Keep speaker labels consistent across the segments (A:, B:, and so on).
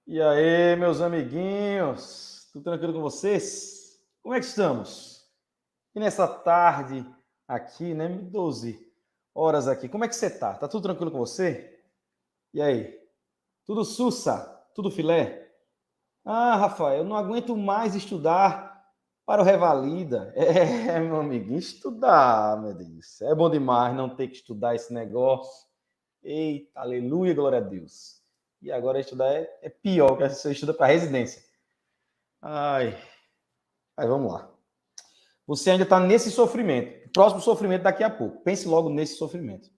A: E aí, meus amiguinhos? Tudo tranquilo com vocês? Como é que estamos? E nessa tarde aqui, né? 12 horas aqui. Como é que você tá? Tá tudo tranquilo com você? E aí? Tudo sussa? Tudo filé? Ah, Rafael, eu não aguento mais estudar para o Revalida. É, meu amiguinho, estudar, meu Deus. É bom demais não ter que estudar esse negócio. Eita, aleluia, glória a Deus. E agora estudar é pior, que você estuda para residência. Ai, aí vamos lá. Você ainda está nesse sofrimento. Próximo sofrimento daqui a pouco. Pense logo nesse sofrimento.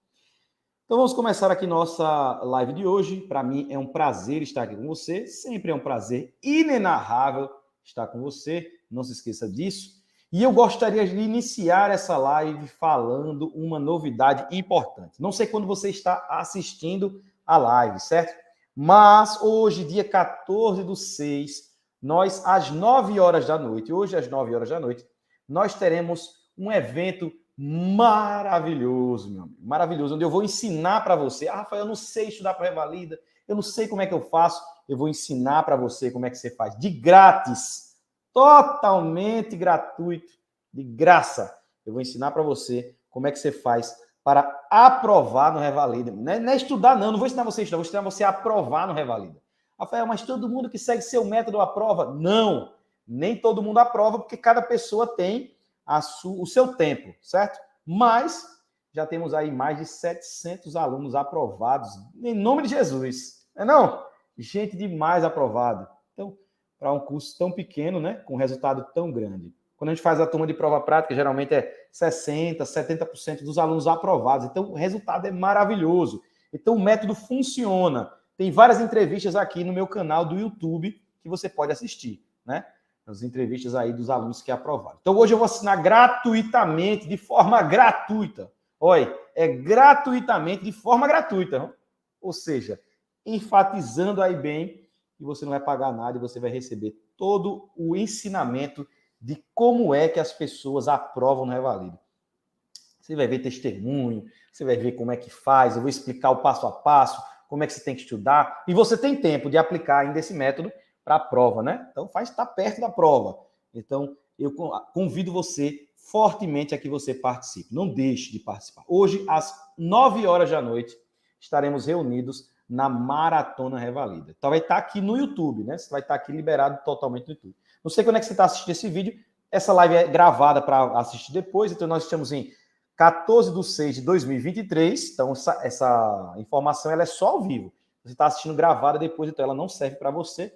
A: Então vamos começar aqui nossa live de hoje. Para mim é um prazer estar aqui com você. Sempre é um prazer inenarrável estar com você. Não se esqueça disso. E eu gostaria de iniciar essa live falando uma novidade importante. Não sei quando você está assistindo a live, certo? Mas hoje, dia 14/6, nós, às 9 horas da noite, hoje às 9 horas da noite, nós teremos um evento maravilhoso, meu amigo, maravilhoso, onde eu vou ensinar para você. Ah, Rafael, eu não sei estudar para Revalida, eu não sei como é que eu faço. Eu vou ensinar para você como é que você faz, de grátis, totalmente gratuito, de graça. Eu vou ensinar para você como é que você faz para aprovar no Revalida. Não é estudar, não vou ensinar você a estudar, vou ensinar você a aprovar no Revalida. Rafael, mas todo mundo que segue seu método aprova? Não, nem todo mundo aprova, porque cada pessoa tem o seu tempo, certo? Mas já temos aí mais de 700 alunos aprovados, em nome de Jesus. Não? Gente demais aprovado. Então, para um curso tão pequeno, né, com resultado tão grande. Quando a gente faz a turma de prova prática, geralmente é 60%, 70% dos alunos aprovados. Então, o resultado é maravilhoso. Então, o método funciona. Tem várias entrevistas aqui no meu canal do YouTube que você pode assistir, né? As entrevistas aí dos alunos que aprovaram. Então, hoje eu vou assinar gratuitamente, de forma gratuita. Olha, é gratuitamente, de forma gratuita. Não? Ou seja, enfatizando aí bem que você não vai pagar nada e você vai receber todo o ensinamento de como é que as pessoas aprovam no Revalida. Você vai ver testemunho, você vai ver como é que faz, eu vou explicar o passo a passo, como é que você tem que estudar, e você tem tempo de aplicar ainda esse método para a prova, né? Então, faz estar perto da prova. Então, eu convido você fortemente a que você participe. Não deixe de participar. Hoje, às 9 horas da noite, estaremos reunidos na Maratona Revalida. Então, vai estar aqui no YouTube, né? Você vai estar aqui liberado totalmente no YouTube. Não sei quando é que você está assistindo esse vídeo. Essa live é gravada para assistir depois, então nós estamos em 14/6/2023, então essa informação ela é só ao vivo. Você está assistindo gravada depois, então ela não serve para você.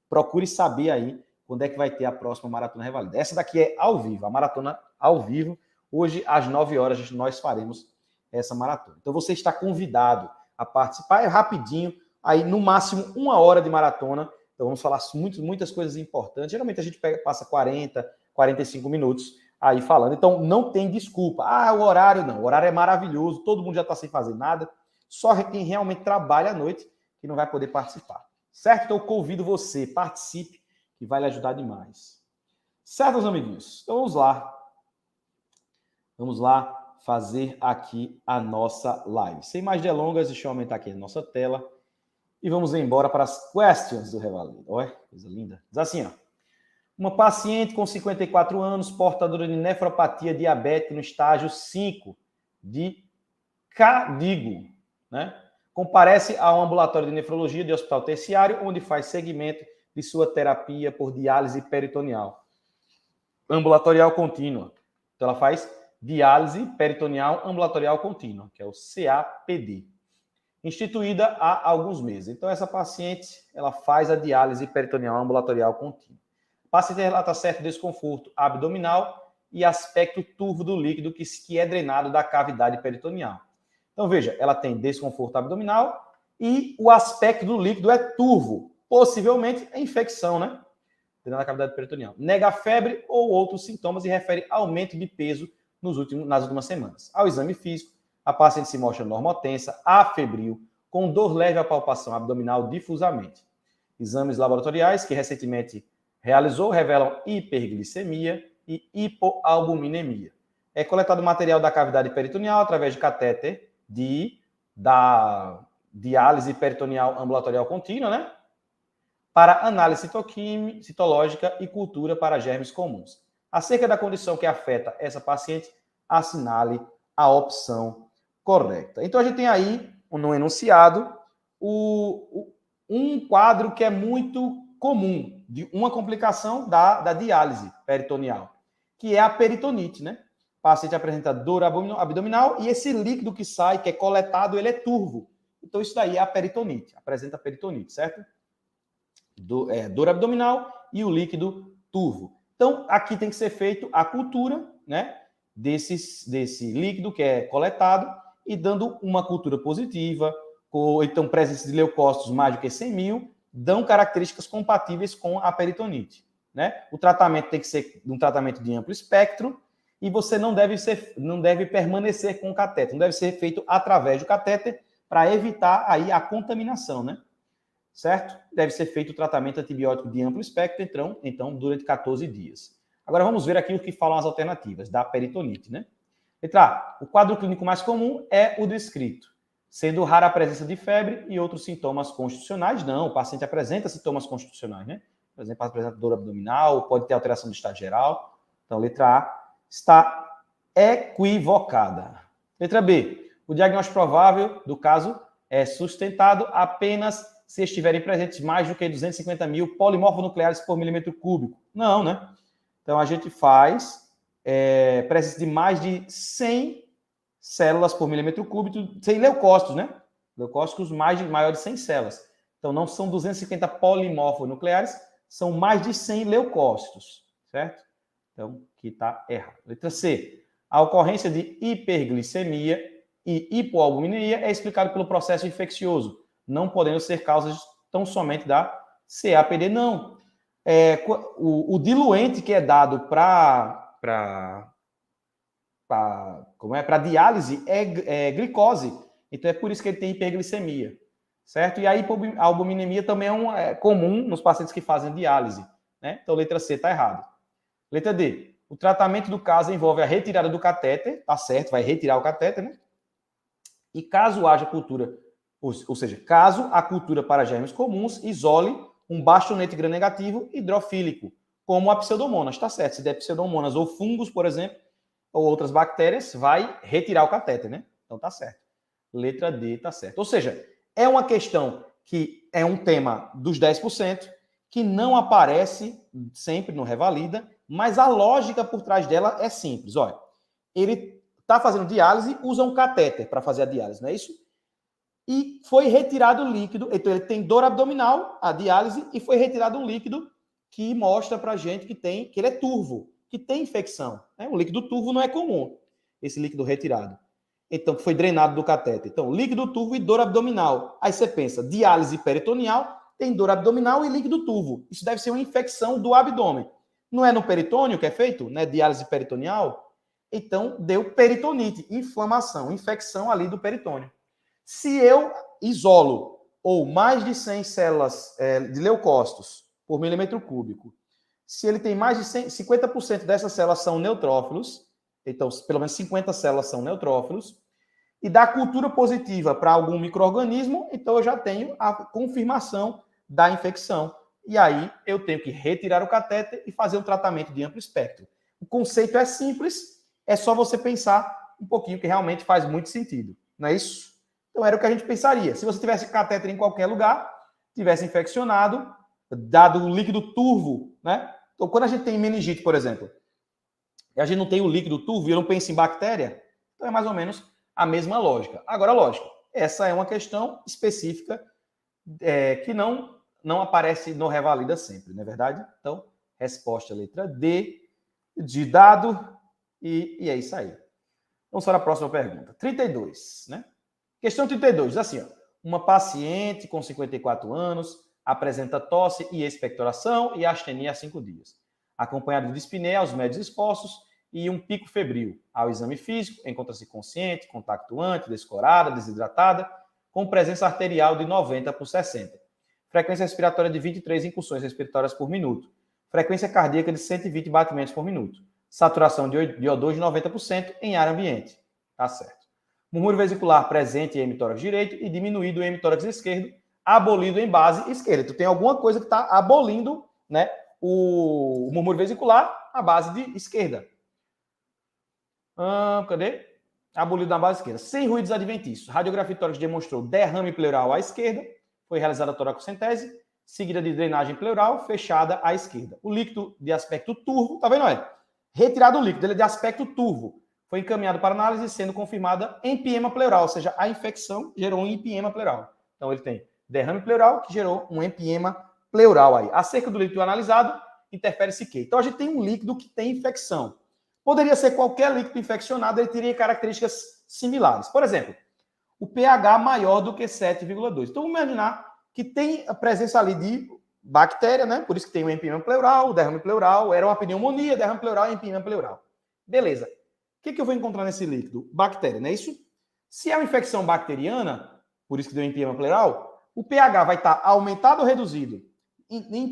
A: Procure saber aí quando é que vai ter a próxima Maratona Revalida. Essa daqui é ao vivo, a maratona ao vivo. Hoje, às 9 horas, nós faremos essa maratona. Então você está convidado a participar, é rapidinho, aí no máximo 1 hora de maratona. Então vamos falar muitas coisas importantes. Geralmente a gente passa 40, 45 minutos aí falando. Então, não tem desculpa. Ah, o horário não. O horário é maravilhoso, todo mundo já está sem fazer nada. Só quem realmente trabalha à noite que não vai poder participar. Certo? Então, eu convido você, participe, que vai lhe ajudar demais. Certo, meus amiguinhos? Então, vamos lá. Vamos lá fazer aqui a nossa live. Sem mais delongas, deixa eu aumentar aqui a nossa tela. E vamos embora para as questions do Revalida. Olha, coisa linda. Diz assim, ó. Uma paciente com 54 anos, portadora de nefropatia diabética no estágio 5 de CADIGO, né? Comparece ao ambulatório de nefrologia de hospital terciário, onde faz seguimento de sua terapia por diálise peritoneal ambulatorial contínua. Então, ela faz diálise peritoneal ambulatorial contínua, que é o CAPD, instituída há alguns meses. Então, essa paciente, ela faz a diálise peritoneal ambulatorial contínua. O paciente relata certo desconforto abdominal e aspecto turvo do líquido que é drenado da cavidade peritoneal. Então, veja, ela tem desconforto abdominal e o aspecto do líquido é turvo. Possivelmente é infecção, né? Drenado da cavidade peritoneal. Nega febre ou outros sintomas e refere aumento de peso nas últimas semanas. Ao exame físico, a paciente se mostra normotensa, afebril, com dor leve à palpação abdominal difusamente. Exames laboratoriais que recentemente realizou revelam hiperglicemia e hipoalbuminemia. É coletado material da cavidade peritoneal através de catéter da diálise peritoneal ambulatorial contínua, né? para análise citológica e cultura para germes comuns. Acerca da condição que afeta essa paciente, assinale a opção correta. Então, a gente tem aí, no enunciado, um quadro que é muito comum, de uma complicação da diálise peritoneal, que é a peritonite, né? O paciente apresenta dor abdominal e esse líquido que sai, que é coletado, ele é turvo. Então, isso daí é a peritonite, apresenta peritonite, certo? Dor abdominal e o líquido turvo. Então, aqui tem que ser feito a cultura, né, desse líquido que é coletado e dando uma cultura positiva, ou então presença de leucócitos mais do que 100 mil, dão características compatíveis com a peritonite, né? O tratamento tem que ser um tratamento de amplo espectro e você não deve permanecer com o catéter, não deve ser feito através do catéter para evitar aí a contaminação, né? Certo? Deve ser feito o tratamento antibiótico de amplo espectro, então durante 14 dias. Agora vamos ver aqui o que falam as alternativas da peritonite, né? Letra A, o quadro clínico mais comum é o descrito, sendo rara a presença de febre e outros sintomas constitucionais. Não, o paciente apresenta sintomas constitucionais, né? Por exemplo, apresenta dor abdominal, pode ter alteração do estado geral. Então, letra A está equivocada. Letra B, o diagnóstico provável do caso é sustentado apenas se estiverem presentes mais do que 250 mil polimorfonucleares por milímetro cúbico. Não, né? Então, a gente faz presença de mais de 100 células por milímetro cúbico, 100 leucócitos, né? Leucócitos maiores de 100 células. Então, não são 250 polimorfonucleares, são mais de 100 leucócitos, certo? Então, aqui está errado. Letra C. A ocorrência de hiperglicemia e hipoalbuminemia é explicado pelo processo infeccioso, não podendo ser causas tão somente da CAPD, não. O diluente que é dado para diálise é glicose. Então, é por isso que ele tem hiperglicemia, certo? E a hipoalbuminemia também é comum nos pacientes que fazem diálise, né? Então, letra C está errado. Letra D. O tratamento do caso envolve a retirada do catéter, tá certo? Vai retirar o catéter, né? E caso haja cultura, ou seja, caso a cultura para germes comuns isole um bastonete gram-negativo hidrofílico, como a pseudomonas, tá certo? Se der pseudomonas ou fungos, por exemplo, ou outras bactérias, vai retirar o catéter, né? Então tá certo. Letra D tá certo. Ou seja, é uma questão que é um tema dos 10%, que não aparece sempre no Revalida, mas a lógica por trás dela é simples. Olha, ele está fazendo diálise, usa um catéter para fazer a diálise, não é isso? E foi retirado o líquido, então ele tem dor abdominal, a diálise, e foi retirado um líquido que mostra para a gente que ele é turvo, que tem infecção. Né? O líquido turvo não é comum, esse líquido retirado. Então, que foi drenado do catéter. Então, líquido turvo e dor abdominal. Aí você pensa, diálise peritoneal, tem dor abdominal e líquido turvo. Isso deve ser uma infecção do abdômen. Não é no peritônio que é feito, né? Diálise peritoneal. Então, deu peritonite, inflamação, infecção ali do peritônio. Se eu isolo ou mais de 100 células de leucócitos por milímetro cúbico, se ele tem mais de 50% dessas células são neutrófilos, então pelo menos 50 células são neutrófilos, e dá cultura positiva para algum micro-organismo, então eu já tenho a confirmação da infecção. E aí eu tenho que retirar o catéter e fazer um tratamento de amplo espectro. O conceito é simples, é só você pensar um pouquinho que realmente faz muito sentido. Não é isso? Então era o que a gente pensaria. Se você tivesse catéter em qualquer lugar, tivesse infeccionado, dado o líquido turvo, né? Então quando a gente tem meningite, por exemplo, e a gente não tem o líquido turvo e eu não penso em bactéria, então é mais ou menos a mesma lógica. Agora, lógico, essa é uma questão específica que não aparece no Revalida sempre, não é verdade? Então, resposta letra D, de dado, e é isso aí. Vamos para a próxima pergunta. 32, né? Questão 32, diz assim, ó, uma paciente com 54 anos apresenta tosse e expectoração e astenia há 5 dias, acompanhado de dispneia aos médios esforços e um pico febril. Ao exame físico, encontra-se consciente, contactuante, descorada, desidratada, com presença arterial de 90 por 60. Frequência respiratória de 23 incursões respiratórias por minuto. Frequência cardíaca de 120 batimentos por minuto. Saturação de O2 de 90% em ar ambiente. Tá certo. Murmúrio vesicular presente em hemitórax direito e diminuído em hemitórax esquerdo, abolido em base esquerda. Tu tem alguma coisa que está abolindo, né, o murmúrio vesicular à base de esquerda. Cadê? Abolido na base esquerda. Sem ruídos adventícios. Radiografia tórax demonstrou derrame pleural à esquerda. Foi realizada a toracocentese, seguida de drenagem pleural, fechada à esquerda. O líquido de aspecto turvo, tá vendo, olha? Retirado o líquido, ele é de aspecto turvo. Foi encaminhado para análise, sendo confirmada empiema pleural, ou seja, a infecção gerou um empiema pleural. Então, ele tem derrame pleural, que gerou um empiema pleural aí. Acerca do líquido analisado, interfere-se que. Então, a gente tem um líquido que tem infecção. Poderia ser qualquer líquido infeccionado, ele teria características similares. Por exemplo, o pH maior do que 7,2. Então, vamos imaginar que tem a presença ali de bactéria, né? Por isso que tem o empiema pleural, o derrame pleural, era uma pneumonia, derrame pleural e empiema pleural. Beleza. O que eu vou encontrar nesse líquido? Bactéria, não é isso? Se é uma infecção bacteriana, por isso que deu empiema pleural, o pH vai estar aumentado ou reduzido?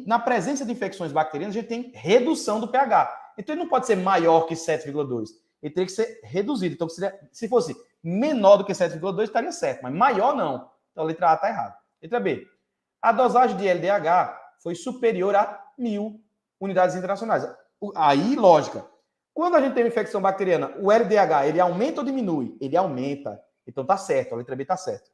A: Na presença de infecções bacterianas, a gente tem redução do pH. Então, ele não pode ser maior que 7,2. Ele teria que ser reduzido. Então, se fosse menor do que 7,2, estaria certo. Mas maior, não. Então, a letra A está errada. Letra B. A dosagem de LDH foi superior a 1.000 unidades internacionais. Aí, lógica. Quando a gente tem uma infecção bacteriana, o LDH, ele aumenta ou diminui? Ele aumenta. Então, está certo. A letra B está certa.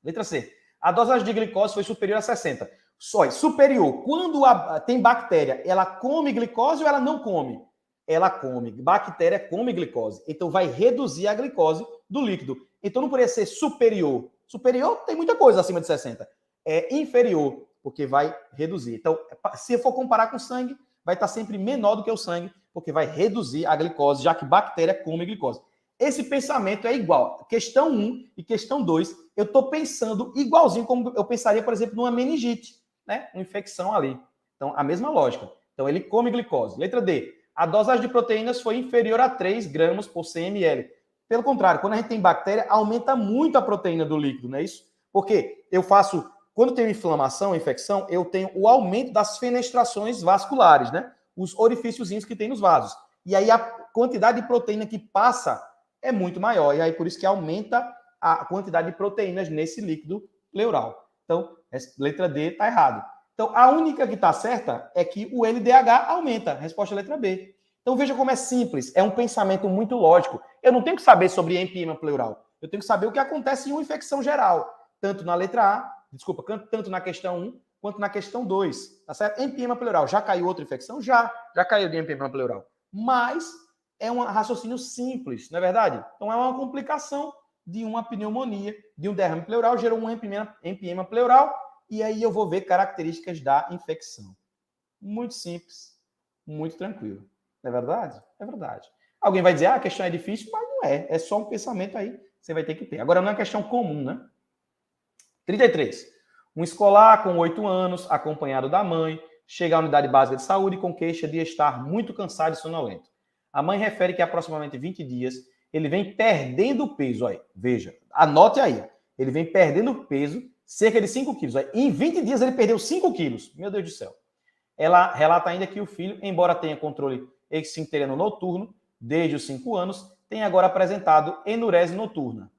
A: Letra C. A dosagem de glicose foi superior a 60. Só superior. Quando tem bactéria, ela come glicose ou ela não come? Ela come. Bactéria come glicose. Então, vai reduzir a glicose do líquido. Então, não poderia ser superior. Superior tem muita coisa acima de 60. É inferior, porque vai reduzir. Então, se for comparar com sangue, vai estar sempre menor do que o sangue, porque vai reduzir a glicose, já que bactéria come glicose. Esse pensamento é igual. Questão 1 e questão 2, eu estou pensando igualzinho como eu pensaria, por exemplo, numa meningite, né? Uma infecção ali. Então, a mesma lógica. Então, ele come glicose. Letra D. A dosagem de proteínas foi inferior a 3 gramas por 100 ml. Pelo contrário, quando a gente tem bactéria, aumenta muito a proteína do líquido, não é isso? Porque quando tem inflamação, infecção, eu tenho o aumento das fenestrações vasculares, né? Os orifíciozinhos que tem nos vasos. E aí a quantidade de proteína que passa é muito maior. E aí por isso que aumenta a quantidade de proteínas nesse líquido pleural. Então, letra D está errado. Então, a única que está certa é que o LDH aumenta. Resposta é letra B. Então, veja como é simples. É um pensamento muito lógico. Eu não tenho que saber sobre empiema pleural. Eu tenho que saber o que acontece em uma infecção geral. Tanto na letra A, tanto na questão 1, quanto na questão 2. Tá certo? Empiema pleural. Já caiu outra infecção? Já caiu de empiema pleural. Mas é um raciocínio simples, não é verdade? Então, é uma complicação de uma pneumonia, de um derrame pleural, gerou um empiema pleural, e aí eu vou ver características da infecção. Muito simples, muito tranquilo. Não é verdade? É verdade. Alguém vai dizer, a questão é difícil, mas não é. É só um pensamento aí que você vai ter que ter. Agora, não é uma questão comum, né? 33. Um escolar com 8 anos, acompanhado da mãe, chega à unidade básica de saúde com queixa de estar muito cansado e sonolento. A mãe refere que há aproximadamente 20 dias ele vem perdendo peso. Aí, veja, anote aí. Ele vem perdendo peso, cerca de 5 quilos. Aí, em 20 dias ele perdeu 5 quilos. Meu Deus do céu. Ela relata ainda que o filho, embora tenha controle esfincteriano noturno, desde os 5 anos, tem agora apresentado enurese noturna,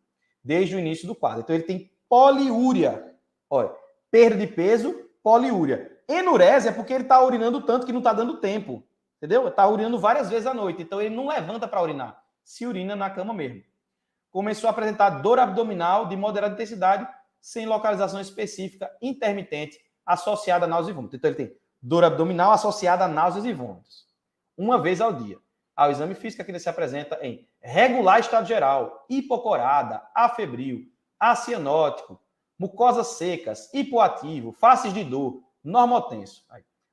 A: desde o início do quadro. Então, ele tem poliúria. Olha, perda de peso, poliúria. Enurese é porque ele está urinando tanto que não está dando tempo. Entendeu? Está urinando várias vezes à noite. Então, ele não levanta para urinar. Se urina na cama mesmo. Começou a apresentar dor abdominal de moderada intensidade, sem localização específica, intermitente, associada a náuseas e vômitos. Então, ele tem dor abdominal associada a náuseas e vômitos. Uma vez ao dia. Ao exame físico, aqui ele se apresenta em regular estado geral, hipocorada, afebril, acianótico, mucosas secas, hipoativo, faces de dor, normotenso.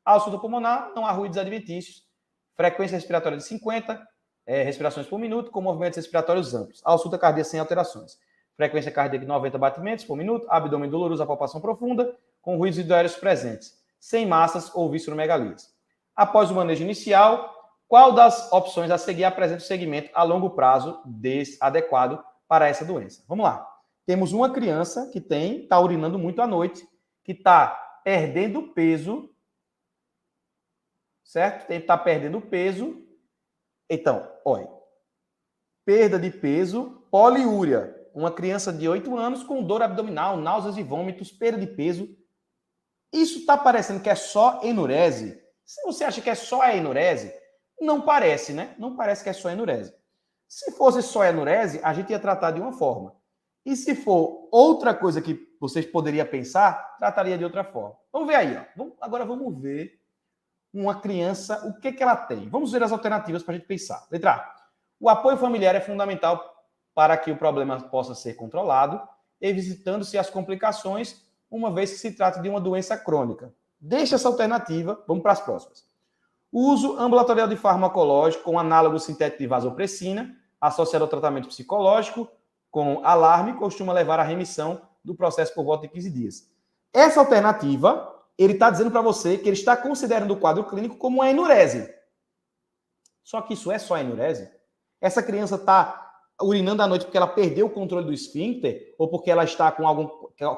A: Ausculta pulmonar, não há ruídos adventícios, frequência respiratória de 50 respirações por minuto, com movimentos respiratórios amplos. Ausculta cardíaca sem alterações. Frequência cardíaca de 90 batimentos por minuto, abdômen doloroso, a palpação profunda, com ruídos hidroaéreos presentes, sem massas ou visceromegalias. Após o manejo inicial, qual das opções a seguir apresenta o segmento a longo prazo adequado para essa doença? Vamos lá. Temos uma criança que está urinando muito à noite, que está perdendo peso, certo? Ele está perdendo peso. Então, olha, perda de peso, poliúria. uma criança de 8 anos com dor abdominal, náuseas e vômitos, perda de peso. Isso está parecendo que é só enurese? Se você acha que é só a enurese, não parece, né? Não parece que é só enurese. Se fosse só enurese, a gente ia tratar de uma forma. E se for outra coisa que vocês poderiam pensar, trataria de outra forma. Vamos ver aí, ó. Agora vamos ver uma criança, o que ela tem. Vamos ver as alternativas para a gente pensar. Letra A. O apoio familiar é fundamental para que o problema possa ser controlado, evitando-se as complicações, uma vez que se trata de uma doença crônica. Deixa essa alternativa, vamos para as próximas. O uso ambulatorial de farmacológico com análogo sintético de vasopressina, associado ao tratamento psicológico, com alarme, costuma levar à remissão do processo por volta de 15 dias. Essa alternativa, ele está dizendo para você que ele está considerando o quadro clínico como uma enurese. Só que isso é só enurese? Essa criança está urinando à noite porque ela perdeu o controle do esfíncter ou porque ela está com algum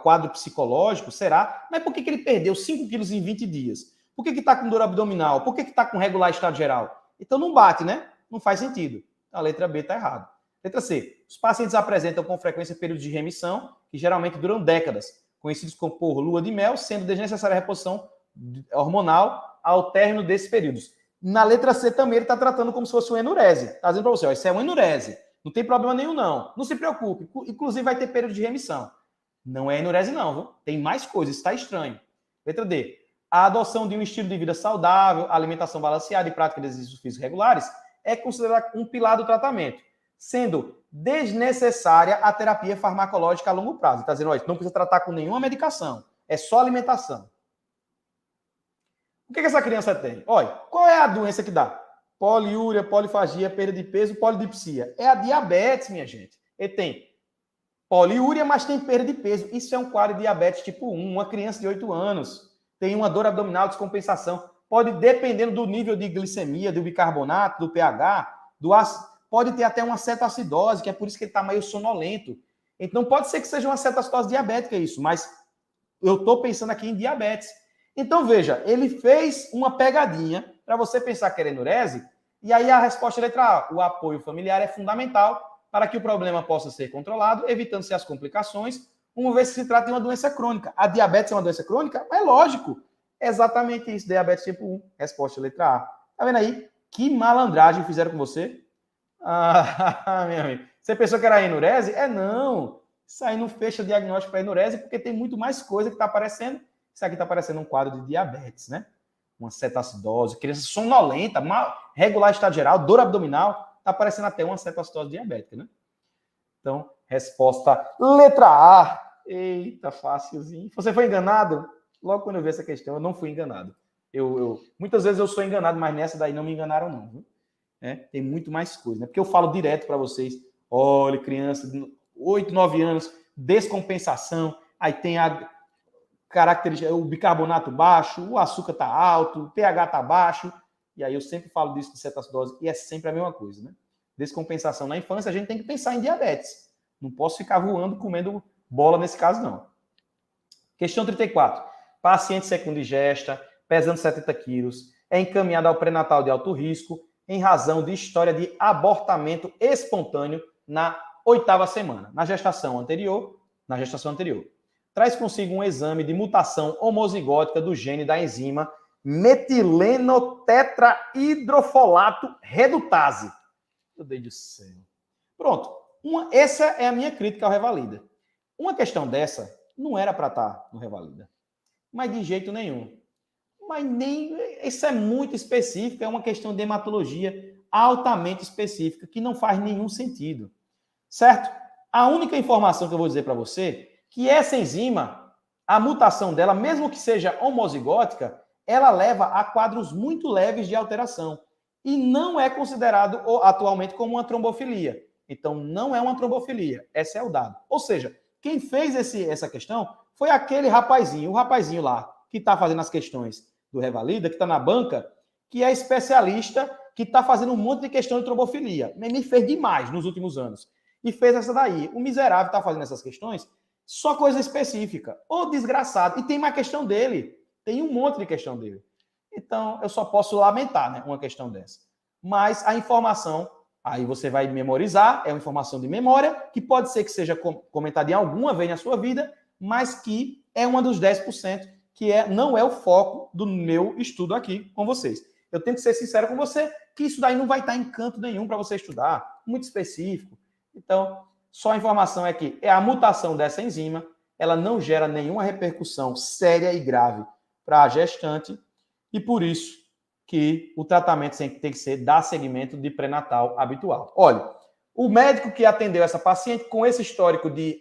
A: quadro psicológico? Será? Mas por que ele perdeu 5 quilos em 20 dias? Por que está com dor abdominal? Por que está com regular estado geral? Então não bate, né? Não faz sentido. A letra B está errada. Letra C. Os pacientes apresentam com frequência períodos de remissão, que geralmente duram décadas, conhecidos como por lua de mel, sendo desnecessária a reposição hormonal ao término desses períodos. Na letra C também ele está tratando como se fosse uma enurese. Está dizendo para você, ó, isso é uma enurese. Não tem problema nenhum, não. Não se preocupe. Inclusive vai ter período de remissão. Não é enurese, não, viu? Tem mais coisas. Está estranho. Letra D. A adoção de um estilo de vida saudável, alimentação balanceada e prática de exercícios físicos regulares é considerada um pilar do tratamento, sendo desnecessária a terapia farmacológica a longo prazo. Está dizendo, ó, não precisa tratar com nenhuma medicação. É só alimentação. O que essa criança tem? Olha, qual é a doença que dá? Poliúria, polifagia, perda de peso, polidipsia. É a diabetes, minha gente. Ele tem poliúria, mas tem perda de peso. Isso é um quadro de diabetes tipo 1. Uma criança de 8 anos tem uma dor abdominal, descompensação. Pode, dependendo do nível de glicemia, do bicarbonato, do pH, do ácido, pode ter até uma cetoacidose, que é por isso que ele está meio sonolento. Então, pode ser que seja uma cetoacidose diabética isso, mas eu estou pensando aqui em diabetes. Então, veja, ele fez uma pegadinha para você pensar que era enurese, e aí a resposta é letra A. O apoio familiar é fundamental para que o problema possa ser controlado, evitando-se as complicações, uma vez que se trata de uma doença crônica. A diabetes é uma doença crônica? É lógico. É exatamente isso, diabetes tipo 1. Resposta letra A. Tá vendo aí? Que malandragem fizeram com você? Ah, meu amigo. Você pensou que era enurese? É não. Isso aí não fecha diagnóstico para enurese, porque tem muito mais coisa que está aparecendo. Isso aqui está parecendo um quadro de diabetes, né? Uma cetoacidose, criança sonolenta, regular estado geral, dor abdominal, está parecendo até uma cetoacidose diabética, né? Então, resposta letra A. Eita, fácilzinho. Você foi enganado? Logo quando eu vi essa questão, eu não fui enganado. Muitas vezes eu sou enganado, mas nessa daí não me enganaram, não. Viu? Tem muito mais coisa, né? Porque eu falo direto para vocês. Olha, criança de 8, 9 anos, descompensação, aí tem a característica, o bicarbonato baixo, o açúcar está alto, o pH está baixo, e aí eu sempre falo disso de cetoacidose, e é sempre a mesma coisa, né? Descompensação na infância, a gente tem que pensar em diabetes. Não posso ficar voando, comendo bola nesse caso, não. Questão 34. Paciente secundigesta, pesando 70 quilos, é encaminhado ao pré-natal de alto risco em razão de história de abortamento espontâneo na 8ª semana, na gestação anterior. Traz consigo um exame de mutação homozigótica do gene da enzima metilenotetrahidrofolato redutase. Meu Deus do céu. Pronto. Essa é a minha crítica ao Revalida. Uma questão dessa não era para estar no Revalida. Mas de jeito nenhum. Mas nem... Isso é muito específico. É uma questão de hematologia altamente específica que não faz nenhum sentido. Certo? A única informação que eu vou dizer para você que essa enzima, a mutação dela, mesmo que seja homozigótica, ela leva a quadros muito leves de alteração. E não é considerado atualmente como uma trombofilia. Então, não é uma trombofilia. Esse é o dado. Ou seja, quem fez essa questão foi aquele rapazinho, o rapazinho lá, que está fazendo as questões do Revalida, que está na banca, que é especialista, que está fazendo um monte de questão de trombofilia. Me fez demais nos últimos anos. E fez essa daí. O miserável está fazendo essas questões, só coisa específica. Ô desgraçado. E tem mais questão dele. Tem um monte de questão dele. Então, eu só posso lamentar, né, uma questão dessa. Mas a informação Aí você vai memorizar, é uma informação de memória, que pode ser que seja comentada em alguma vez na sua vida, mas que é uma dos 10% que não é o foco do meu estudo aqui com vocês. Eu tenho que ser sincero com você que isso daí não vai estar em canto nenhum para você estudar, muito específico. Então, só a informação é que a mutação dessa enzima, ela não gera nenhuma repercussão séria e grave para a gestante, e por isso que o tratamento tem que ser dar seguimento de pré-natal habitual. Olha, o médico que atendeu essa paciente com esse histórico de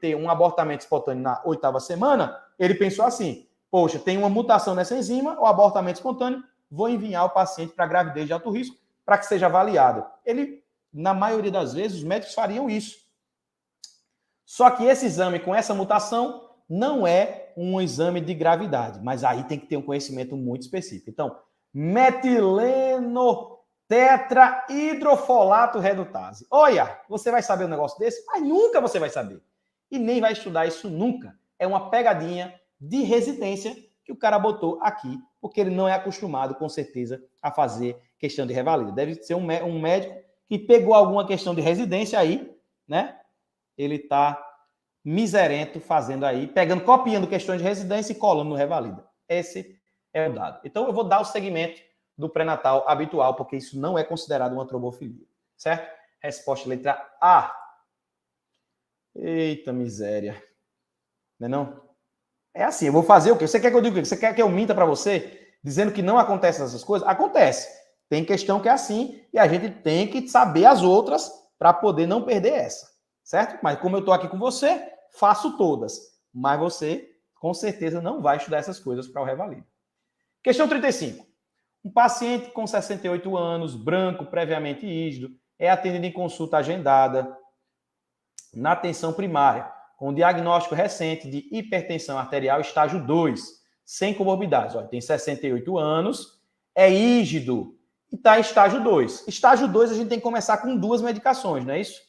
A: ter um abortamento espontâneo na 8ª semana, ele pensou assim, poxa, tem uma mutação nessa enzima, o abortamento espontâneo, vou enviar o paciente para gravidez de alto risco para que seja avaliado. Ele, na maioria das vezes, os médicos fariam isso. Só que esse exame com essa mutação não é um exame de gravidade, mas aí tem que ter um conhecimento muito específico. Então, metileno tetrahidrofolato redutase. Olha, você vai saber um negócio desse? Mas nunca você vai saber. E nem vai estudar isso nunca. É uma pegadinha de residência que o cara botou aqui, porque ele não é acostumado, com certeza, a fazer questão de revalida. Deve ser um médico que pegou alguma questão de residência aí, né? Ele está miserento fazendo aí, copiando questões de residência e colando no revalida. Esse é o dado. Então, eu vou dar o segmento do pré-natal habitual, porque isso não é considerado uma trombofilia. Certo? Resposta letra A. Eita miséria. Não é não? É assim, eu vou fazer o quê? Você quer que eu diga o quê? Você quer que eu minta para você, dizendo que não acontecem essas coisas? Acontece. Tem questão que é assim, e a gente tem que saber as outras para poder não perder essa. Certo? Mas como eu estou aqui com você, faço todas. Mas você, com certeza, não vai estudar essas coisas para o revalida. Questão 35. Um paciente com 68 anos, branco, previamente rígido, é atendido em consulta agendada na atenção primária, com diagnóstico recente de hipertensão arterial estágio 2, sem comorbidades. Olha, tem 68 anos, é rígido e está em estágio 2. Estágio 2 a gente tem que começar com 2 medicações, não é isso?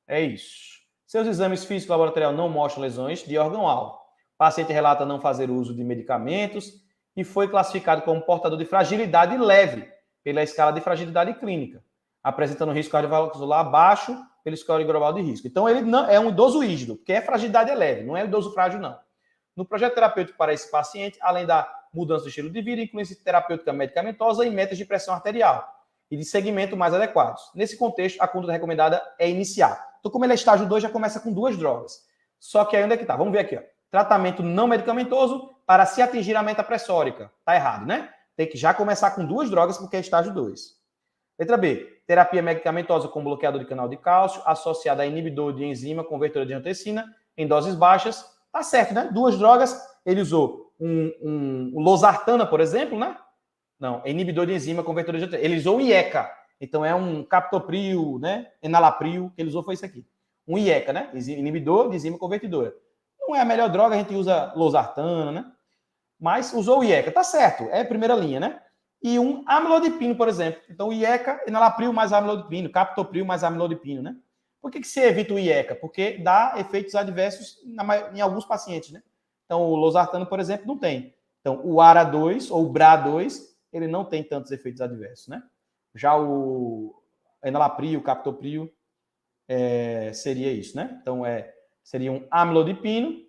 A: É isso. Seus exames físicos laboratoriais não mostram lesões de órgão-alvo. O paciente relata não fazer uso de medicamentos e foi classificado como portador de fragilidade leve pela escala de fragilidade clínica, apresentando risco cardiovascular baixo pelo score global de risco. Então, ele não é um idoso rígido, porque a fragilidade é leve, não é um idoso frágil, não. No projeto terapêutico para esse paciente, além da mudança do estilo de vida, inclui-se terapêutica medicamentosa e metas de pressão arterial e de segmento mais adequados. Nesse contexto, a conduta recomendada é iniciar. Então, como ele é estágio 2, já começa com 2 drogas. Só que aí onde é que tá? Vamos ver aqui, ó. Tratamento não medicamentoso para se atingir a meta pressórica. Tá errado, né? Tem que já começar com 2 drogas, porque é estágio 2. Letra B. Terapia medicamentosa com bloqueador de canal de cálcio, associada a inibidor de enzima convertedora de angiotensina, em doses baixas. Tá certo, né? 2 drogas. Ele usou um losartana, por exemplo, né? Não, é inibidor de enzima convertedora de angiotensina. Ele usou um IECA. Então, é um captopril, né? Enalapril, que ele usou foi isso aqui. Um IECA, né? Inibidor de enzima convertidora. Não é a melhor droga, a gente usa losartana, né? Mas usou o IECA, tá certo, é primeira linha, né? E um amlodipino, por exemplo. Então, o IECA, enalapril mais amlodipino, captopril mais amlodipino, né? Por que se evita o IECA? Porque dá efeitos adversos em alguns pacientes, né? Então, o losartano, por exemplo, não tem. Então, o ARA2 ou o BRA2, ele não tem tantos efeitos adversos, né? Já o enalapril, captopril, seria isso, né? Então, seria um amlodipino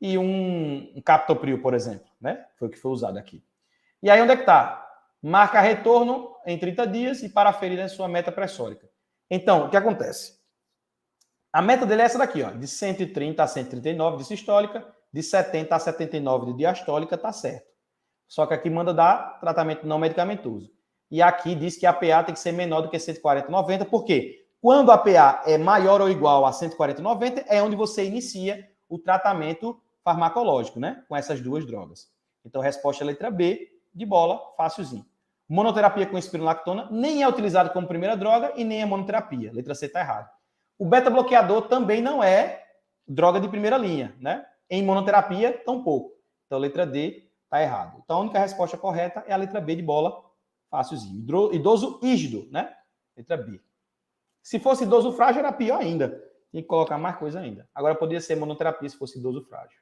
A: e um captopril, por exemplo, né? Foi o que foi usado aqui. E aí, onde é que está? Marca retorno em 30 dias e para aferir a sua meta pressórica. Então, o que acontece? A meta dele é essa daqui, ó, de 130 a 139 de sistólica, de 70 a 79 de diastólica, tá certo. Só que aqui manda dar tratamento não medicamentoso. E aqui diz que a PA tem que ser menor do que 140/90, por quê? Quando a PA é maior ou igual a 140/90, é onde você inicia o tratamento farmacológico, né? Com essas 2 drogas. Então, resposta é letra B, de bola, fácilzinho. Monoterapia com espironolactona nem é utilizado como primeira droga e nem é monoterapia. Letra C está errada. O beta-bloqueador também não é droga de primeira linha, né? Em monoterapia, tampouco. Então, letra D está errado. Então, a única resposta correta é a letra B de bola, fácilzinho. Idoso rígido, né? Letra B. Se fosse idoso frágil, era pior ainda. Tinha que colocar mais coisa ainda. Agora, poderia ser monoterapia se fosse idoso frágil.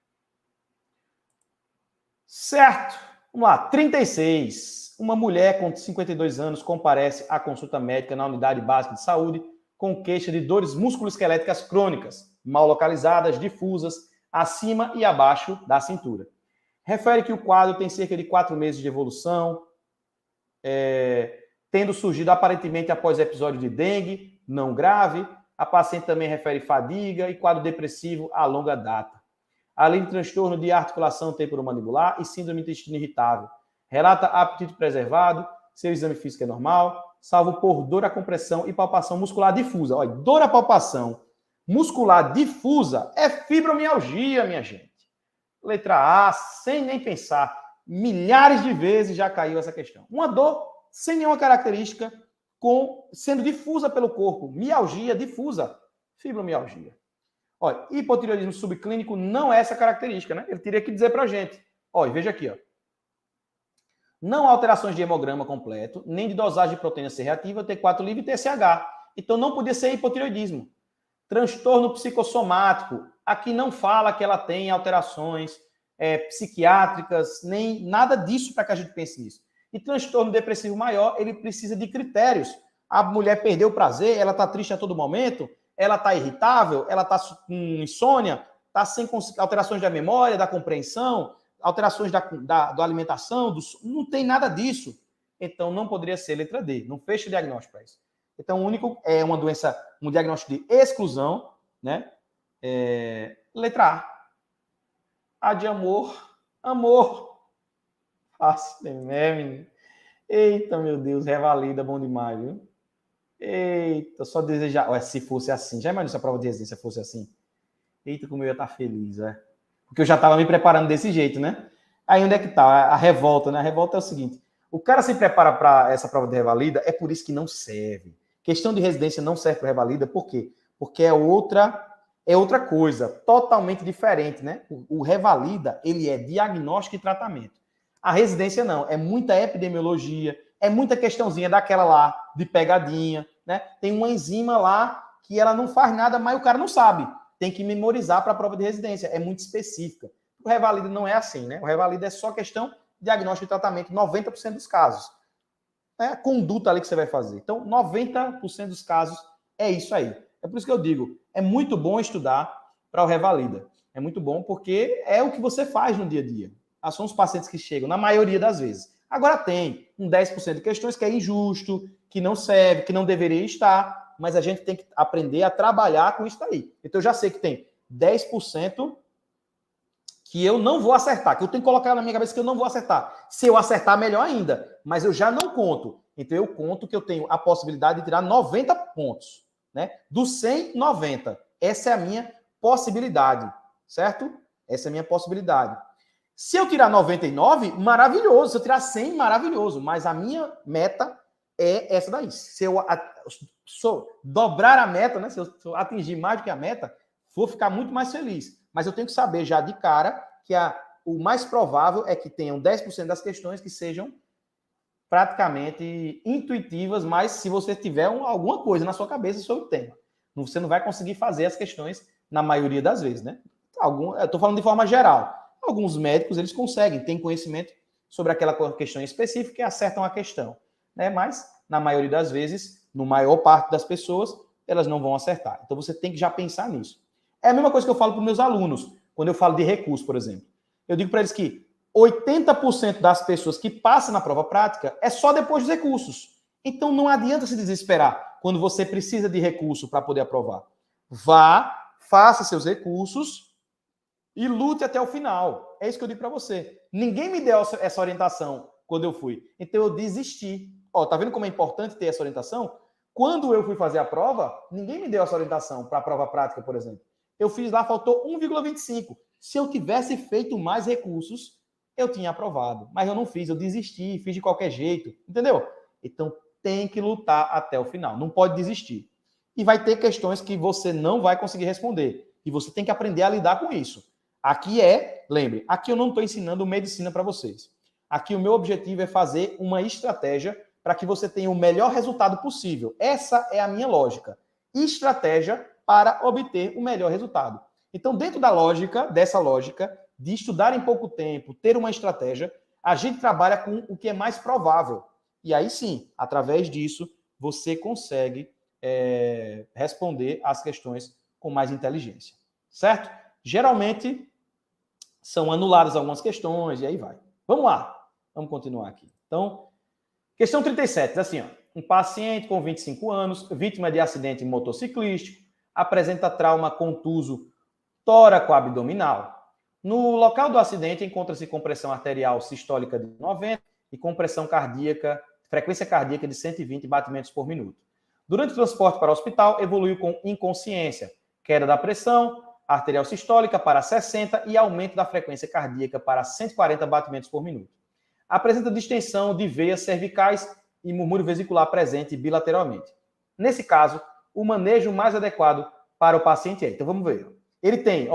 A: Certo. Vamos lá. 36. uma mulher com 52 anos comparece à consulta médica na unidade básica de saúde com queixa de dores musculoesqueléticas crônicas, mal localizadas, difusas, acima e abaixo da cintura. Refere que o quadro tem cerca de 4 meses de evolução, tendo surgido aparentemente após episódio de dengue, não grave. A paciente também refere fadiga e quadro depressivo a longa data. Além de transtorno de articulação temporomandibular e síndrome do intestino irritável. Relata apetite preservado, seu exame físico é normal, salvo por dor à compressão e palpação muscular difusa. Olha, dor à palpação muscular difusa é fibromialgia, minha gente. Letra A, sem nem pensar, milhares de vezes já caiu essa questão. Uma dor sem nenhuma característica, sendo difusa pelo corpo. Mialgia difusa, fibromialgia. Olha, hipotireoidismo subclínico não é essa característica, né? Ele teria que dizer pra gente. Olha, veja aqui, ó. Não há alterações de hemograma completo, nem de dosagem de proteína C reativa, T4 livre e TSH. Então não podia ser hipotireoidismo. Transtorno psicossomático. Aqui não fala que ela tem alterações psiquiátricas, nem nada disso para que a gente pense nisso. E transtorno depressivo maior, ele precisa de critérios. A mulher perdeu o prazer, ela está triste a todo momento, ela está irritável, ela está com insônia, está sem alterações da memória, da compreensão, alterações da alimentação, não tem nada disso. Então, não poderia ser letra D. Não fecha o diagnóstico para isso. Então, o único é uma doença, um diagnóstico de exclusão, né? Letra A. A de amor. Amor. Fácil, né, menino? Eita, meu Deus, revalida, bom demais, viu? Eita, só desejar... Ué, se fosse assim, já imaginou se a prova de residência fosse assim? Eita, como eu ia estar feliz, porque eu já estava me preparando desse jeito, né? Aí onde é que tá? A revolta, né? A revolta é o seguinte, o cara se prepara para essa prova de revalida, é por isso que não serve. Questão de residência não serve para revalida, por quê? Porque é outra coisa, totalmente diferente, né? O revalida, ele é diagnóstico e tratamento. A residência não, é muita epidemiologia, é muita questãozinha daquela lá, de pegadinha, né? Tem uma enzima lá que ela não faz nada, mas o cara não sabe. Tem que memorizar para a prova de residência, é muito específica. O revalida não é assim, né? O revalida é só questão de diagnóstico e tratamento, 90% dos casos. É a conduta ali que você vai fazer. Então, 90% dos casos é isso aí. É por isso que eu digo, é muito bom estudar para o revalida. É muito bom porque é o que você faz no dia a dia. São os pacientes que chegam, na maioria das vezes. Agora tem um 10% de questões que é injusto, que não serve, que não deveria estar, mas a gente tem que aprender a trabalhar com isso aí. Então eu já sei que tem 10% que eu não vou acertar, que eu tenho que colocar na minha cabeça que eu não vou acertar. Se eu acertar, melhor ainda. Mas eu já não conto. Então eu conto que eu tenho a possibilidade de tirar 90 pontos. Né? Do 100, 90. Essa é a minha possibilidade. Certo? Essa é a minha possibilidade. Se eu tirar 99, maravilhoso. Se eu tirar 100, maravilhoso. Mas a minha meta é essa daí. Se eu dobrar a meta, né? Se eu atingir mais do que a meta, vou ficar muito mais feliz. Mas eu tenho que saber já de cara que o mais provável é que tenham 10% das questões que sejam praticamente intuitivas, mas se você tiver alguma coisa na sua cabeça sobre o tema, você não vai conseguir fazer as questões na maioria das vezes, né? Eu estou falando de forma geral. Alguns médicos, eles conseguem, têm conhecimento sobre aquela questão específica e acertam a questão, né? Mas, na maioria das vezes, no maior parte das pessoas, elas não vão acertar. Então, você tem que já pensar nisso. É a mesma coisa que eu falo para os meus alunos, quando eu falo de recurso, por exemplo. Eu digo para eles que 80% das pessoas que passam na prova prática é só depois dos recursos. Então, não adianta se desesperar quando você precisa de recurso para poder aprovar. Vá, faça seus recursos e lute até o final. É isso que eu digo para você. Ninguém me deu essa orientação quando eu fui. Então, eu desisti. Ó, tá vendo como é importante ter essa orientação? Quando eu fui fazer a prova, ninguém me deu essa orientação para a prova prática, por exemplo. Eu fiz lá, faltou 1,25. Se eu tivesse feito mais recursos, eu tinha aprovado. Mas eu não fiz, eu desisti, fiz de qualquer jeito. Entendeu? Então, tem que lutar até o final. Não pode desistir. E vai ter questões que você não vai conseguir responder. E você tem que aprender a lidar com isso. Aqui lembre, aqui eu não estou ensinando medicina para vocês. Aqui o meu objetivo é fazer uma estratégia para que você tenha o melhor resultado possível. Essa é a minha lógica. Estratégia para obter o melhor resultado. Então, dentro dessa lógica de estudar em pouco tempo, ter uma estratégia, A gente trabalha com o que é mais provável. E aí sim, através disso, você consegue responder as questões com mais inteligência. Certo? Geralmente, são anuladas algumas questões e aí vai. Vamos lá. Vamos continuar aqui. Então, questão 37, diz assim, ó, um paciente com 25 anos, vítima de acidente motociclístico, apresenta trauma contuso tóraco-abdominal. No local do acidente encontra-se compressão arterial sistólica de 90 e compressão cardíaca, frequência cardíaca de 120 batimentos por minuto. Durante o transporte para o hospital, evoluiu com inconsciência, queda da pressão arterial sistólica para 60 e aumento da frequência cardíaca para 140 batimentos por minuto. Apresenta distensão de veias cervicais e murmúrio vesicular presente bilateralmente. Nesse caso, o manejo mais adequado para o paciente é... Então, vamos ver. Ele tem,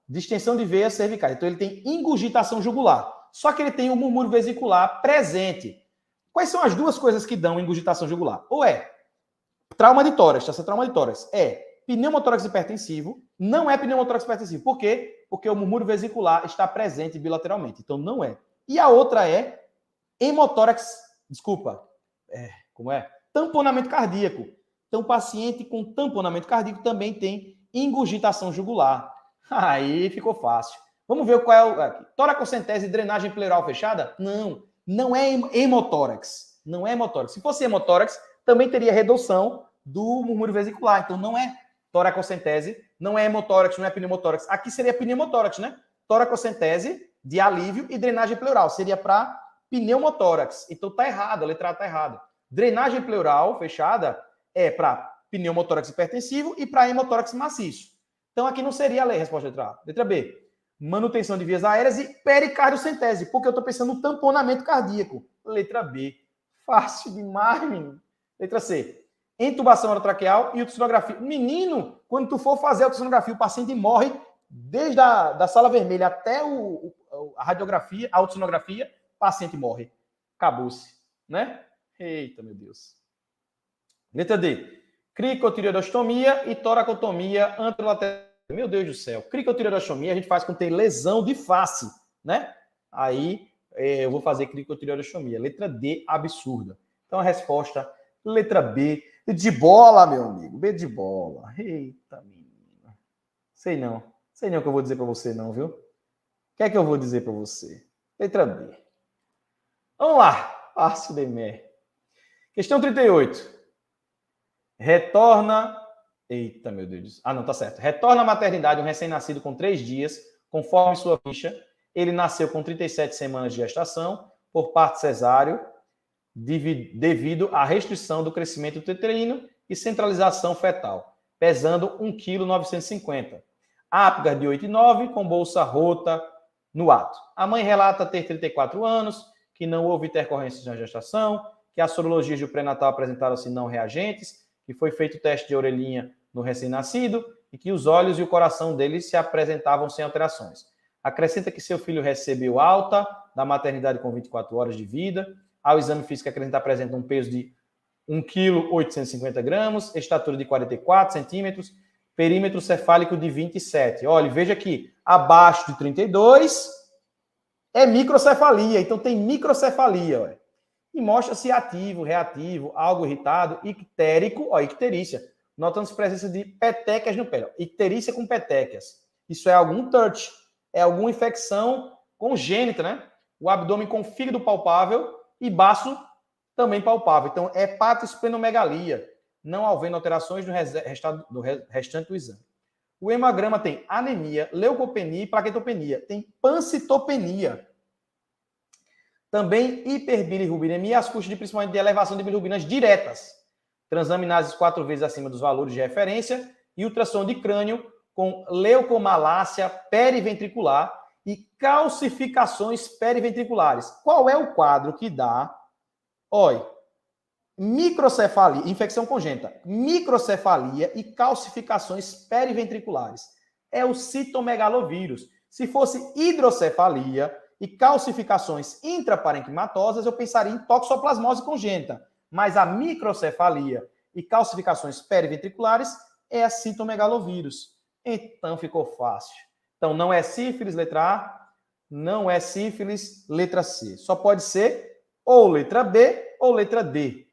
A: distensão de veias cervicais. Então, ele tem ingurgitação jugular. Só que ele tem o murmúrio vesicular presente. Quais são as duas coisas que dão ingurgitação jugular? Ou é trauma de tórax, tá? Trauma de tórax é pneumotórax hipertensivo, não é pneumotórax hipertensivo. Por quê? Porque o murmúrio vesicular está presente bilateralmente. Então, não é. E a outra é hemotórax, tamponamento cardíaco. Então, o paciente com tamponamento cardíaco também tem ingurgitação jugular. Aí ficou fácil. Vamos ver qual é o... Toracocentese e drenagem pleural fechada? Não, não é hemotórax. Não é hemotórax. Se fosse hemotórax, também teria redução do murmúrio vesicular. Então, não é toracocentese, não é hemotórax, não é pneumotórax. Aqui seria pneumotórax, né? Toracocentese de alívio e drenagem pleural. Seria para pneumotórax. Então, tá errado, a letra A tá errada. Drenagem pleural fechada é para pneumotórax hipertensivo e para hemotórax maciço. Então, aqui não seria a resposta letra A. Letra B, manutenção de vias aéreas e pericardiocentese, porque eu estou pensando no tamponamento cardíaco. Letra B, fácil demais, menino. Letra C, intubação orotraqueal e ultrassonografia. Menino, quando tu for fazer a ultrassonografia, o paciente morre desde a sala vermelha até a radiografia, a ultrassonografia, o paciente morre. Acabou-se, né? Eita, meu Deus. Letra D, cricotireoidostomia e toracotomia anterolateral. Meu Deus do céu. Cricotireoidostomia a gente faz quando tem lesão de face, né? Aí eu vou fazer cricotireoidostomia. Letra D, absurda. Então a resposta, letra B, de bola, meu amigo. B de bola. Eita, menina. Sei não o que eu vou dizer para você não, viu? O que é que eu vou dizer para você? Letra B. Vamos lá. Fácil de mer. Questão 38. Retorna... Eita, meu Deus. Ah, não, tá certo. Retorna à maternidade um recém-nascido com 3 dias, conforme sua ficha. Ele nasceu com 37 semanas de gestação, por parto cesáreo, devido à restrição do crescimento uterino e centralização fetal, pesando 1,950 kg. Apgar de 8,9, com bolsa rota no ato. A mãe relata ter 34 anos, que não houve intercorrências na gestação, que as sorologias do pré-natal apresentaram-se não reagentes, que foi feito o teste de orelhinha no recém-nascido e que os olhos e o coração dele se apresentavam sem alterações. Acrescenta que seu filho recebeu alta da maternidade com 24 horas de vida. Ao exame físico apresenta um peso de 1,850 kg, estatura de 44 centímetros, perímetro cefálico de 27. Olha, veja aqui, abaixo de 32 é microcefalia, então tem microcefalia, olha. E mostra-se ativo, reativo, algo irritado, ictérico, icterícia. Notando-se presença de petequias no pé. Icterícia com petequias. Isso é algum TURT, é alguma infecção congênita, né? O abdômen com fígado palpável e baço também palpável. Então, hepatosplenomegalia, não havendo alterações no restante do exame. O hemograma tem anemia, leucopenia e plaquetopenia. Tem pancitopenia. Também hiperbilirrubinemia, as custas principalmente de elevação de bilirrubinas diretas. Transaminases 4 vezes acima dos valores de referência e ultrassom de crânio com leucomalácia periventricular e calcificações periventriculares. Qual é o quadro que dá? Olha, microcefalia, infecção congênita, microcefalia e calcificações periventriculares. É o citomegalovírus. Se fosse hidrocefalia e calcificações intraparenquimatosas, eu pensaria em toxoplasmose congênita. Mas a microcefalia e calcificações periventriculares é a citomegalovírus. Então ficou fácil. Então não é sífilis, letra A. não é sífilis, letra C. Só pode ser ou letra B ou letra D.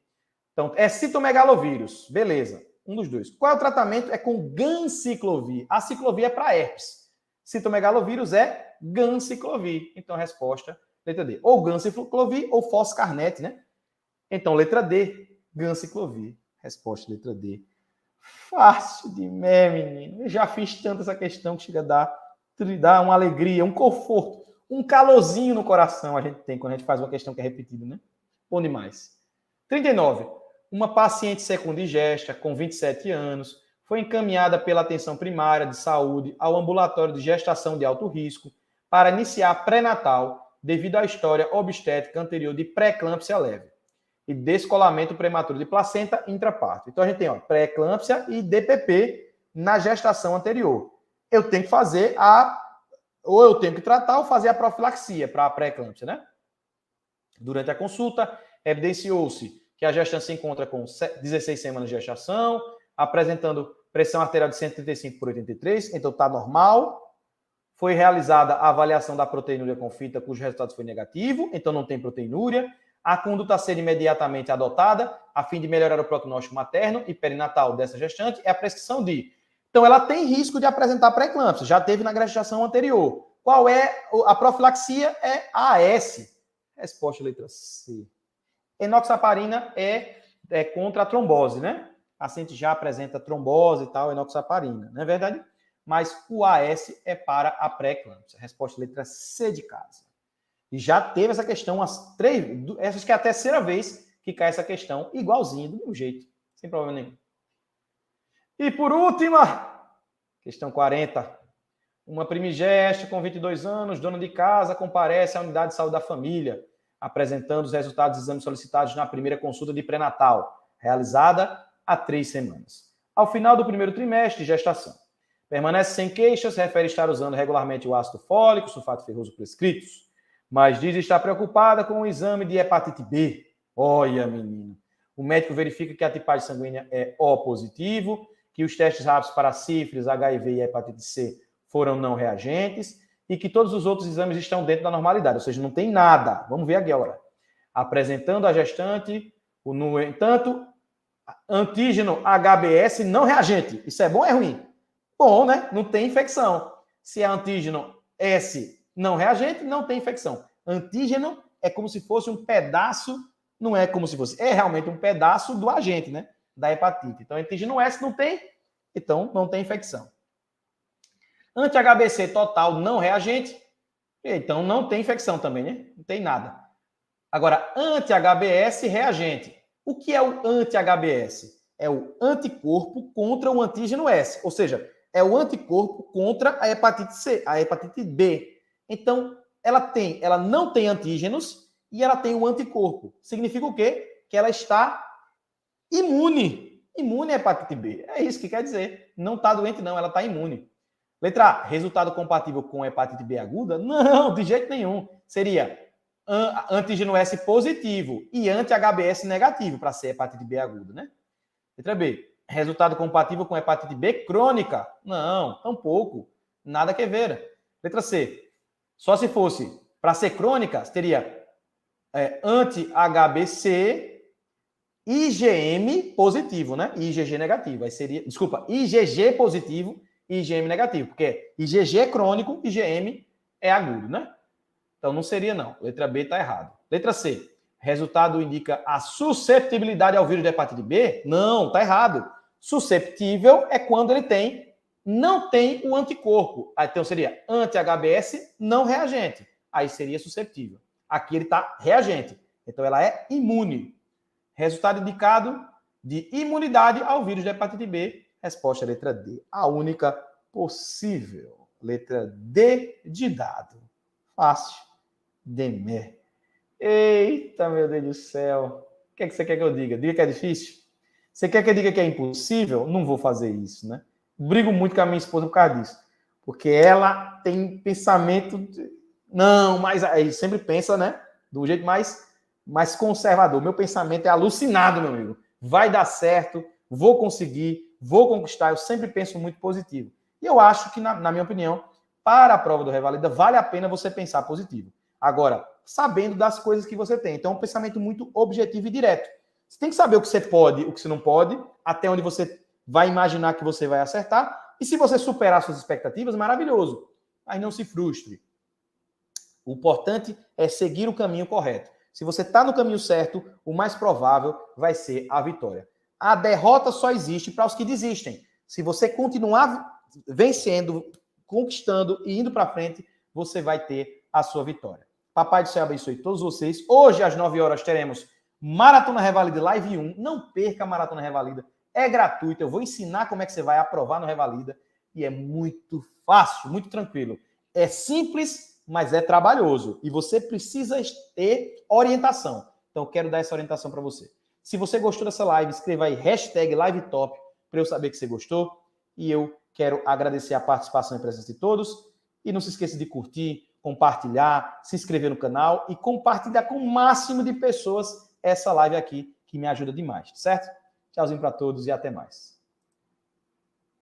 A: Então, é citomegalovírus. Beleza. Um dos dois. Qual é o tratamento? É com ganciclovir. A ciclovir é para herpes. Citomegalovírus é ganciclovir. Então, a resposta, letra D. Ou ganciclovir ou foscarnet, né? Então, letra D, ganciclovir. Resposta, letra D. Fácil de menino. Eu já fiz tanto essa questão que chega a dar uma alegria, um conforto, um calorzinho no coração a gente tem quando a gente faz uma questão que é repetida, né? Bom demais. 39. Uma paciente secundigesta com 27 anos foi encaminhada pela atenção primária de saúde ao ambulatório de gestação de alto risco para iniciar pré-natal devido à história obstétrica anterior de pré-eclâmpsia leve e descolamento prematuro de placenta intraparto. Então a gente tem pré-eclâmpsia e DPP na gestação anterior. Eu tenho que fazer ou eu tenho que tratar ou fazer a profilaxia para a pré-eclâmpsia, né? Durante a consulta, evidenciou-se que a gestante se encontra com 16 semanas de gestação, apresentando pressão arterial de 135 por 83, então está normal. Foi realizada a avaliação da proteinúria com fita, cujo resultado foi negativo, então não tem proteinúria. A conduta a ser imediatamente adotada, a fim de melhorar o prognóstico materno e perinatal dessa gestante, é a prescrição de... Então, ela tem risco de apresentar pré-eclâmpsia, já teve na gestação anterior. Qual é a profilaxia? É AS. Resposta, letra C. Enoxaparina é contra a trombose, né? A paciente já apresenta trombose e tal, enoxaparina, não é verdade? Mas o AS é para a pré-eclâmpsia. Resposta, letra C de casa. E já teve essa questão, essa que é a terceira vez que cai essa questão, igualzinho, do mesmo jeito, sem problema nenhum. E por última, questão 40. Uma primigesta com 22 anos, dona de casa, comparece à unidade de saúde da família, apresentando os resultados dos exames solicitados na primeira consulta de pré-natal, realizada há 3 semanas. Ao final do primeiro trimestre de gestação. Permanece sem queixas, refere estar usando regularmente o ácido fólico, sulfato ferroso prescritos, mas diz estar preocupada com o exame de hepatite B. Olha, menino. O médico verifica que a tipagem sanguínea é O positivo, que os testes rápidos para sífilis, HIV e hepatite C foram não reagentes e que todos os outros exames estão dentro da normalidade, ou seja, não tem nada. Vamos ver aqui agora. Apresentando a gestante, no entanto, antígeno HBS não reagente. Isso é bom ou é ruim? Bom, né? Não tem infecção. Se é antígeno S não reagente, não tem infecção. Antígeno é como se fosse um pedaço, não é como se fosse, é realmente um pedaço do agente, né? Da hepatite. Então, antígeno S não tem, então não tem infecção. Anti-HBC total não reagente, então não tem infecção também, né? Não tem nada. Agora, anti-HBS reagente. O que é o anti-HBS? É o anticorpo contra o antígeno S, ou seja, é o anticorpo contra a hepatite C, a hepatite B. Então, ela não tem antígenos e ela tem o anticorpo. Significa o quê? Que ela está imune. Imune à hepatite B. É isso que quer dizer. Não está doente, não. Ela está imune. Letra A. Resultado compatível com hepatite B aguda? Não, de jeito nenhum. Seria antígeno S positivo e anti-HBS negativo para ser hepatite B aguda, né? Letra B. Resultado compatível com hepatite B crônica? Não, tampouco. Nada que ver. Letra C. Só se fosse para ser crônica, teria anti-HBC, IgM positivo, né? IgG negativo. Aí seria, desculpa, IgG positivo e IgM negativo, porque IgG é crônico, IgM é agudo, né? Então não seria não. Letra B está errado. Letra C. Resultado indica a susceptibilidade ao vírus da hepatite B? Não, está errado. Susceptível é quando ele não tem o anticorpo. Então seria anti-HBS não reagente. Aí seria susceptível. Aqui ele está reagente. Então ela é imune. Resultado indicado de imunidade ao vírus da hepatite B. Resposta letra D. A única possível. Letra D de dado. Fácil. Demer. Eita, meu Deus do céu. O que é que você quer que eu diga? Diga que é difícil? Você quer que eu diga que é impossível? Não vou fazer isso, né? Brigo muito com a minha esposa por causa disso. Porque ela tem pensamento... Não, mas aí sempre pensa, né? Do jeito mais conservador. Meu pensamento é alucinado, meu amigo. Vai dar certo, vou conseguir, vou conquistar. Eu sempre penso muito positivo. E eu acho que, na minha opinião, para a prova do Revalida, vale a pena você pensar positivo. Agora, sabendo das coisas que você tem. Então, é um pensamento muito objetivo e direto. Você tem que saber o que você pode, o que você não pode, até onde você vai imaginar que você vai acertar. E se você superar suas expectativas, maravilhoso. Mas não se frustre. O importante é seguir o caminho correto. Se você está no caminho certo, o mais provável vai ser a vitória. A derrota só existe para os que desistem. Se você continuar vencendo, conquistando e indo para frente, você vai ter a sua vitória. Papai do Céu abençoe todos vocês. Hoje, às 9 horas, teremos Maratona Revalida Live 1. Não perca a Maratona Revalida. É gratuito. Eu vou ensinar como é que você vai aprovar no Revalida. E é muito fácil, muito tranquilo. É simples, mas é trabalhoso. E você precisa ter orientação. Então, eu quero dar essa orientação para você. Se você gostou dessa live, escreva aí #LiveTop para eu saber que você gostou. E eu quero agradecer a participação e a presença de todos. E não se esqueça de curtir, compartilhar, se inscrever no canal e compartilhar com o máximo de pessoas essa live aqui, que me ajuda demais, certo? Tchauzinho para todos e até mais.